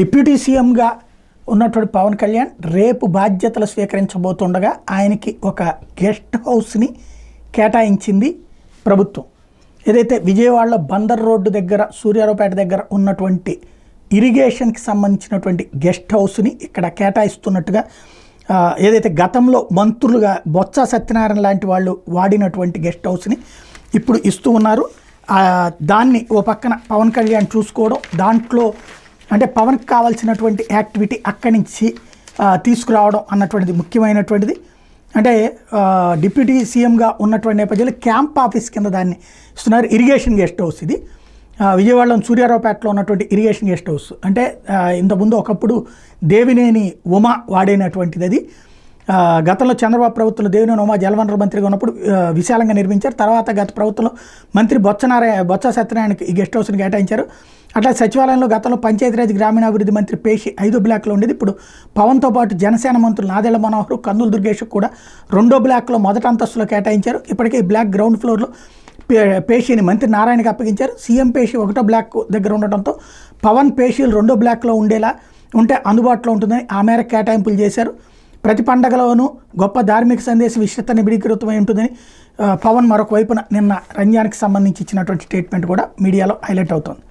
Deputy సీఎంగా ఉన్నటువంటి పవన్ కళ్యాణ్ రేపు బాధ్యతలు స్వీకరించబోతుండగా ఆయనకి ఒక గెస్ట్ హౌస్ని కేటాయించింది ప్రభుత్వం. ఏదైతే విజయవాడలో బందర్ రోడ్డు దగ్గర సూర్యారావుపేట దగ్గర ఉన్నటువంటి ఇరిగేషన్కి సంబంధించినటువంటి గెస్ట్ హౌస్ని ఇక్కడ కేటాయిస్తున్నట్టుగా, ఏదైతే గతంలో మంత్రులుగా బొత్స సత్యనారాయణ లాంటి వాళ్ళు వాడినటువంటి గెస్ట్ హౌస్ని ఇప్పుడు ఇస్తూ ఉన్నారు. దాన్ని ఓ పక్కన పవన్ కళ్యాణ్ చూసుకోవడం, దాంట్లో అంటే పవన్కి కావాల్సినటువంటి యాక్టివిటీ అక్కడి నుంచి తీసుకురావడం అన్నటువంటిది ముఖ్యమైనటువంటిది. అంటే డిప్యూటీ సీఎంగా ఉన్నటువంటి నేపథ్యంలో క్యాంప్ ఆఫీస్ కింద దాన్ని ఇస్తున్నారు. ఇరిగేషన్ గెస్ట్ హౌస్ ఇది విజయవాడలో సూర్యారావుపేటలో ఉన్నటువంటి ఇరిగేషన్ గెస్ట్ హౌస్. అంటే ఇంతకుముందు ఒకప్పుడు దేవినేని ఉమా వాడైనటువంటిది అది. గతంలో చంద్రబాబు ప్రభుత్వంలో దేవినేని ఉమా జలవనరుల మంత్రిగా ఉన్నప్పుడు విశాలంగా నిర్మించారు. తర్వాత గత ప్రభుత్వంలో మంత్రి బొత్స సత్యనారాయణకి ఈ గెస్ట్ హౌస్ని కేటాయించారు. అట్లా సచివాలయంలో గతంలో పంచాయతీరాజ్ గ్రామీణాభివృద్ధి మంత్రి పేషి 5వ బ్లాక్లో ఉండేది. ఇప్పుడు పవన్తో పాటు జనసేన మంత్రులు నాదెళ్ల మనోహర్, కందుల దుర్గేష్ కూడా 2వ బ్లాక్లో మొదటి అంతస్తులో కేటాయించారు. ఇప్పటికే ఈ బ్లాక్ గ్రౌండ్ ఫ్లోర్లో పేషిని మంత్రి నారాయణకి అప్పగించారు. సీఎం పేషి 1వ బ్లాక్ దగ్గర ఉండటంతో పవన్ పేషీలు 2వ బ్లాక్లో ఉంటే అందుబాటులో ఉంటుందని ఆ మేరకు కేటాయింపులు చేశారు. ప్రతి పండగలోనూ గొప్ప ధార్మిక సందేశం విస్తృత నిబిడీకృతమై ఉంటుందని పవన్ మరొక వైపున నిన్న రంజాన్కి సంబంధించి ఇచ్చినటువంటి స్టేట్మెంట్ కూడా మీడియాలో హైలైట్ అవుతోంది.